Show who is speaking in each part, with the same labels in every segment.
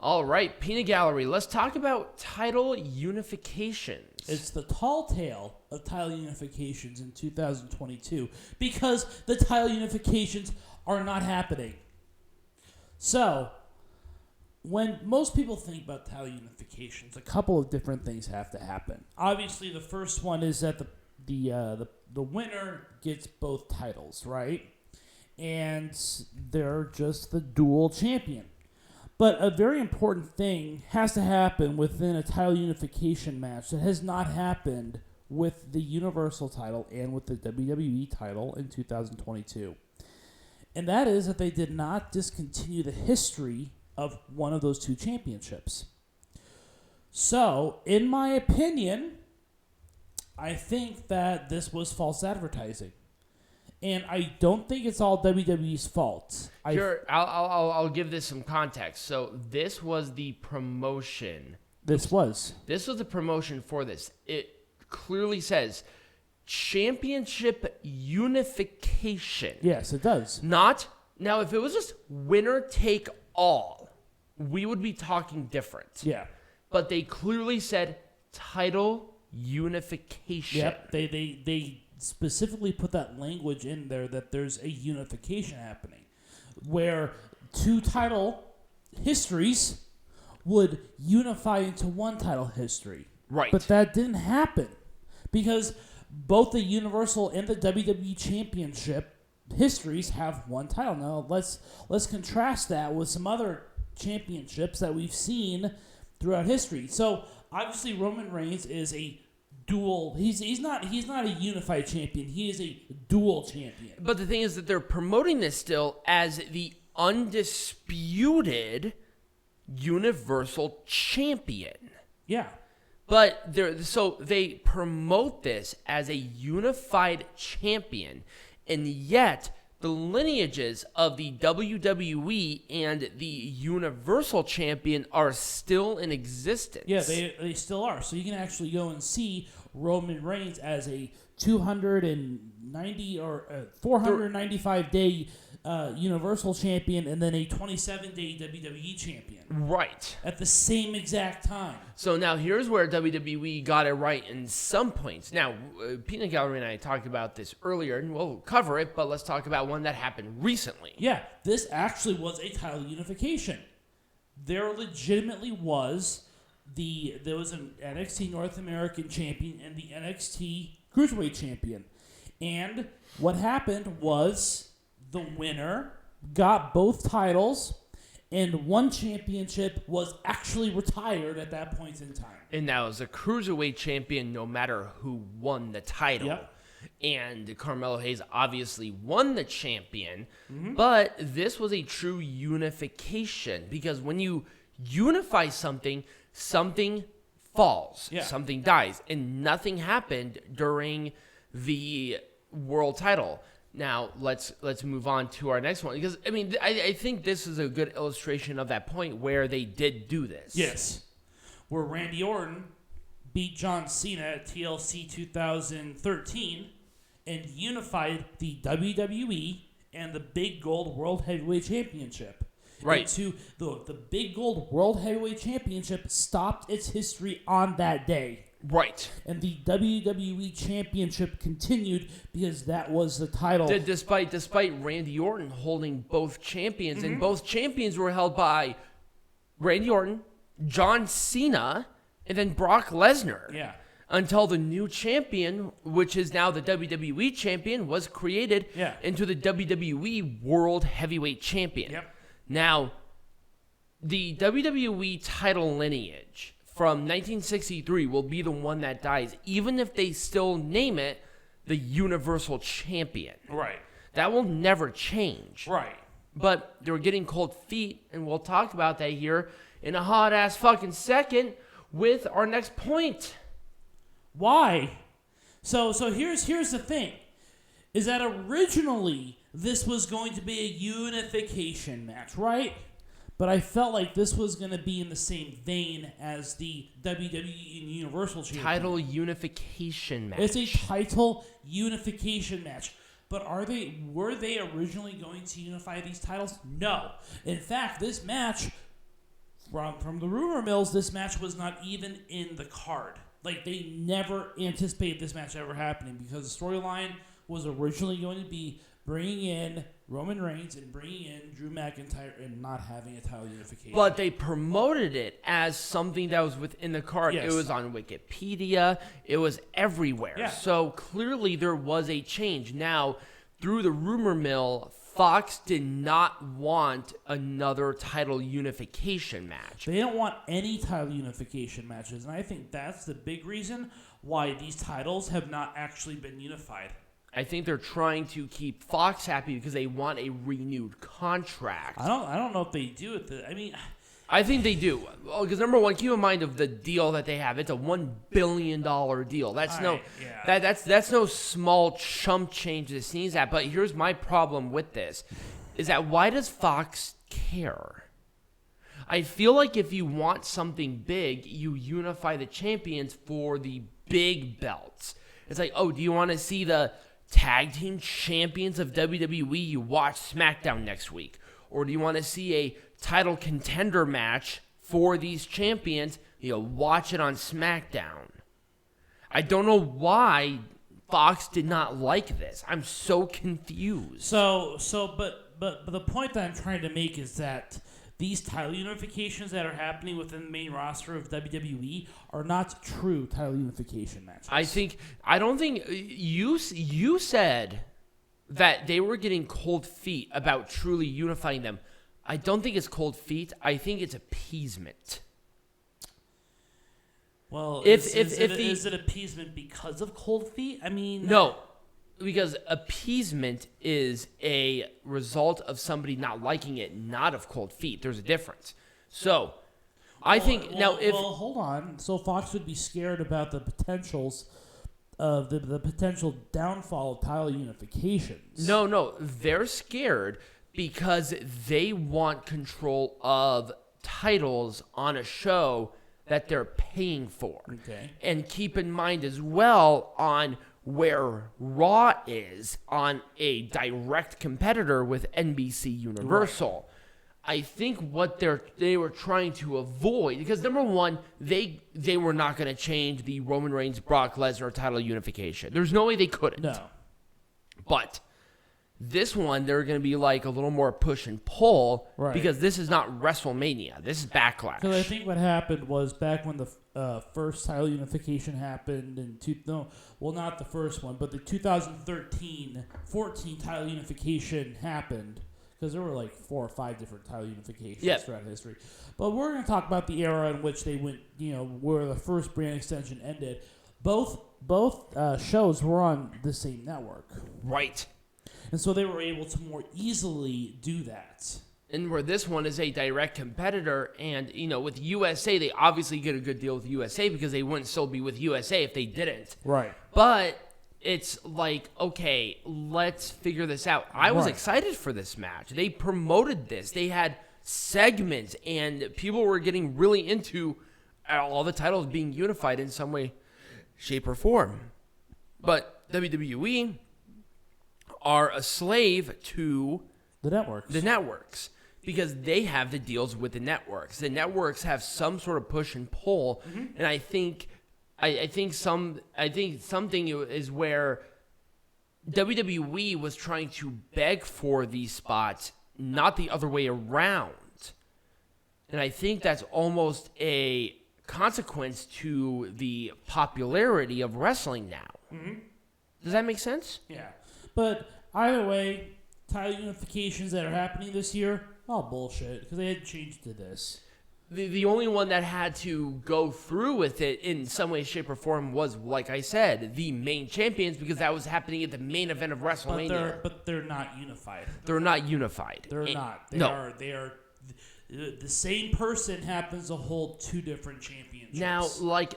Speaker 1: All right, Peanut Gallery, let's talk about title unifications.
Speaker 2: It's the tall tale of title unifications in 2022 because the title unifications are not happening. So, when most people think about title unifications, a couple of different things have to happen. Obviously, the first one is that the winner gets both titles, right? And they're just the dual champion. But a very important thing has to happen within a title unification match that has not happened with the Universal title and with the WWE title in 2022. And that is that they did not discontinue the history of one of those two championships. So, in my opinion, I think that this was false advertising. And I don't think it's all WWE's fault.
Speaker 1: I'll give this some context. So this was the promotion.
Speaker 2: This was
Speaker 1: the promotion for this. It clearly says championship unification.
Speaker 2: Yes, it does.
Speaker 1: Now, if it was just winner take all, we would be talking different.
Speaker 2: Yeah.
Speaker 1: But they clearly said title unification.
Speaker 2: Yep. They specifically put that language in there that there's a unification happening where two title histories would unify into one title history.
Speaker 1: Right.
Speaker 2: But that didn't happen because both the Universal and the WWE Championship histories have one title. Now, let's contrast that with some other championships that we've seen throughout history. So, obviously Roman Reigns is a dual. He's not a unified champion. He is a dual champion.
Speaker 1: But the thing is that they're promoting this still as the undisputed Universal Champion.
Speaker 2: Yeah.
Speaker 1: But they promote this as a unified champion, and yet the lineages of the WWE and the Universal Champion are still in existence.
Speaker 2: Yeah, they still are. So you can actually go and see Roman Reigns as a 290 or 495-day Universal Champion and then a 27-day WWE Champion.
Speaker 1: Right.
Speaker 2: At the same exact time.
Speaker 1: So now here's where WWE got it right in some points. Now, Peanut Gallery and I talked about this earlier, and we'll cover it, but let's talk about one that happened recently.
Speaker 2: Yeah, this actually was a title unification. There legitimately was there was an NXT North American champion and the NXT Cruiserweight champion. And what happened was the winner got both titles, and one championship was actually retired at that point in time.
Speaker 1: And that was a Cruiserweight champion no matter who won the title.
Speaker 2: Yep.
Speaker 1: And Carmelo Hayes obviously won the champion, but this was a true unification because when you unify something, something falls, something dies, and nothing happened during the world title. Now, let's move on to our next one because, I think this is a good illustration of that point where they did do this.
Speaker 2: Yes. Where Randy Orton beat John Cena at TLC 2013 and unified the WWE and the Big Gold World Heavyweight Championship.
Speaker 1: Right.
Speaker 2: Into the Big Gold World Heavyweight Championship stopped its history on that day.
Speaker 1: Right.
Speaker 2: And the WWE Championship continued because that was the title.
Speaker 1: Despite Randy Orton holding both champions, and both champions were held by Randy Orton, John Cena, and then Brock Lesnar.
Speaker 2: Yeah.
Speaker 1: Until the new champion, which is now the WWE Champion, was created into the WWE World Heavyweight Champion.
Speaker 2: Yep.
Speaker 1: Now, the WWE title lineage from 1963 will be the one that dies, even if they still name it the Universal Champion.
Speaker 2: Right.
Speaker 1: That will never change.
Speaker 2: Right.
Speaker 1: But they're getting cold feet, and we'll talk about that here in a hot-ass fucking second with our next point.
Speaker 2: Why? So here's the thing, is that originally this was going to be a unification match, right? But I felt like this was going to be in the same vein as the WWE and Universal Championship.
Speaker 1: Title unification match.
Speaker 2: It's a title unification match. But were they originally going to unify these titles? No. In fact, this match from the rumor mills, this match was not even in the card. Like, they never anticipated this match ever happening because the storyline was originally going to be bringing in Roman Reigns and bringing in Drew McIntyre and not having a title unification.
Speaker 1: But they promoted it as something that was within the card.
Speaker 2: Yes.
Speaker 1: It was on Wikipedia. It was everywhere.
Speaker 2: Yeah.
Speaker 1: So clearly there was a change. Now, through the rumor mill, Fox did not want another title unification match.
Speaker 2: They didn't want any title unification matches, and I think that's the big reason why these titles have not actually been unified.
Speaker 1: I think they're trying to keep Fox happy because they want a renewed contract.
Speaker 2: I don't know if they do it.
Speaker 1: I think they do. Because number one, keep in mind of the deal that they have. It's a $1 billion deal. That's that's no small chump change to sneeze at. But here's my problem with this: is that why does Fox care? I feel like if you want something big, you unify the champions for the big belts. It's like, oh, do you want to see the tag team champions of WWE? You watch SmackDown next week. Or do you want to see a title contender match for these champions? You watch it on SmackDown. I don't know why Fox did not like this. I'm so confused.
Speaker 2: But the point that I'm trying to make is that these title unifications that are happening within the main roster of WWE are not true title unification matches.
Speaker 1: I don't think you said that they were getting cold feet about truly unifying them. I don't think it's cold feet. I think it's appeasement.
Speaker 2: Well, is it appeasement because of cold feet?
Speaker 1: No, because appeasement is a result of somebody not liking it, not of cold feet. There's a difference. So,
Speaker 2: hold on. So Fox would be scared about the potentials of the potential downfall of title unifications.
Speaker 1: No, they're scared because they want control of titles on a show that they're paying for.
Speaker 2: Okay.
Speaker 1: And keep in mind as well on where Raw is on a direct competitor with NBC Universal. Right. I think what they were trying to avoid, because number one, they were not going to change the Roman Reigns Brock Lesnar title unification. There's no way they couldn't.
Speaker 2: No.
Speaker 1: But this one, they're going to be like a little more push and pull, right, because this is not WrestleMania. This is Backlash.
Speaker 2: Because I think what happened was back when the first title unification happened not the first one, but the 2013-14 title unification happened. Because there were like 4 or 5 different title unifications throughout history. But we're going to talk about the era in which they went, where the first brand extension ended. Both shows were on the same network.
Speaker 1: Right.
Speaker 2: And so they were able to more easily do that.
Speaker 1: And where this one is a direct competitor, and, with USA, they obviously get a good deal with USA because they wouldn't still be with USA if they didn't.
Speaker 2: Right.
Speaker 1: But it's like, okay, let's figure this out. I was excited for this match. They promoted this. They had segments, and people were getting really into all the titles being unified in some way, shape, or form. But WWE are a slave to
Speaker 2: the
Speaker 1: networks because they have the deals with the networks. The networks have some sort of push and pull, and I think something is where WWE was trying to beg for these spots, not the other way around. And I think that's almost a consequence to the popularity of wrestling now. Mm-hmm. Does that make sense?
Speaker 2: Yeah. But either way, title unifications that are happening this year, all bullshit, because they had changed to this.
Speaker 1: The only one that had to go through with it in some way, shape, or form was, like I said, the main champions, because that was happening at the main event of WrestleMania.
Speaker 2: But they're not unified.
Speaker 1: They're not unified.
Speaker 2: They're not. They are. The same person happens to hold 2 different championships.
Speaker 1: Now,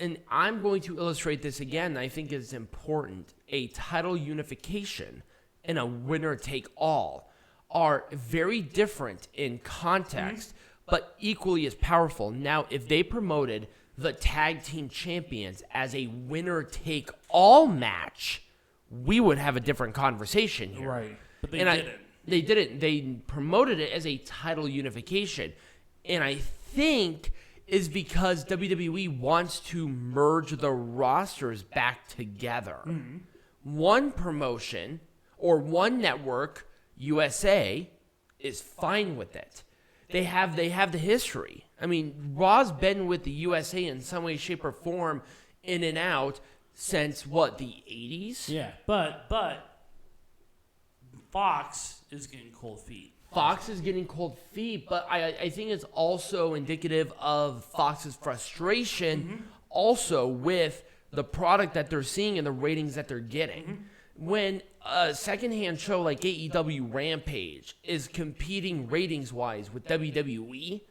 Speaker 1: and I'm going to illustrate this again. I think it's important. A title unification and a winner-take-all are very different in context, but equally as powerful. Now, if they promoted the tag team champions as a winner-take-all match, we would have a different conversation here.
Speaker 2: Right, but they didn't.
Speaker 1: They didn't. They promoted it as a title unification. And I think is because WWE wants to merge the rosters back together. Mm-hmm. One promotion or one network, USA, is fine with it. They have the history. I mean, Raw's been with the USA in some way, shape, or form, in and out since what, the 80s?
Speaker 2: Yeah, but Fox is getting cold feet.
Speaker 1: Fox is getting cold feet, but I think it's also indicative of Fox's frustration also with the product that they're seeing and the ratings that they're getting. When a secondhand show like AEW Rampage is competing ratings-wise with WWE,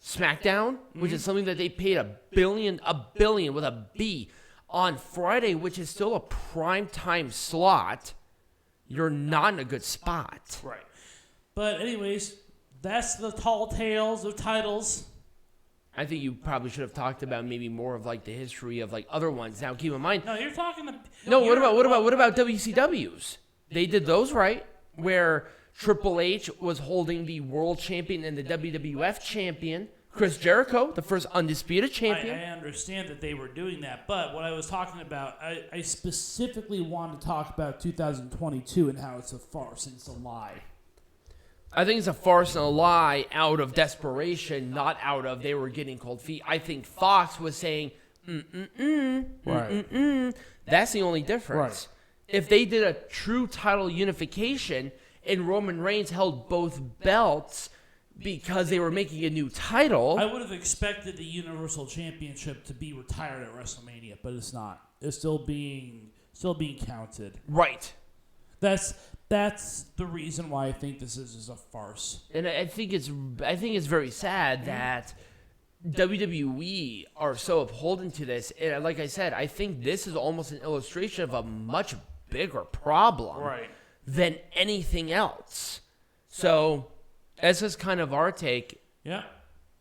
Speaker 1: Smackdown, which is something that they paid a billion with a B on Friday, which is still a primetime slot, you're not in a good spot.
Speaker 2: Right. But anyways, that's the tall tales of titles.
Speaker 1: I think you probably should have talked about maybe more of like the history of like other ones. Now keep in mind.
Speaker 2: No, you're talking.
Speaker 1: What about WCWs? They did those right, where Triple H was holding the world champion and the WWF champion. Chris Jericho, the first undisputed champion.
Speaker 2: I understand that they were doing that, but what I was talking about, I specifically wanted to talk about 2022 and how it's a farce and it's a lie.
Speaker 1: I think it's a farce and a lie out of desperation, not out of they were getting cold feet. I think Fox was saying,
Speaker 2: right.
Speaker 1: That's the only difference.
Speaker 2: Right.
Speaker 1: If they did a true title unification and Roman Reigns held both belts because they were making a new title,
Speaker 2: I would have expected the Universal Championship to be retired at WrestleMania, but it's not. It's still being counted.
Speaker 1: Right.
Speaker 2: That's the reason why I think this is a farce.
Speaker 1: And I think it's very sad that WWE are so upholden to this. And like I said, I think this is almost an illustration of a much bigger problem than anything else. So that's just kind of our take.
Speaker 2: Yeah.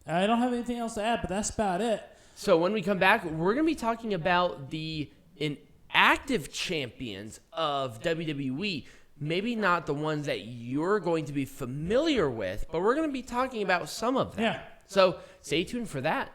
Speaker 2: I don't have anything else to add, but that's about it.
Speaker 1: So when we come back, we're going to be talking about the inactive champions of WWE. Maybe not the ones that you're going to be familiar with, but we're going to be talking about some of them.
Speaker 2: Yeah.
Speaker 1: So stay tuned for that.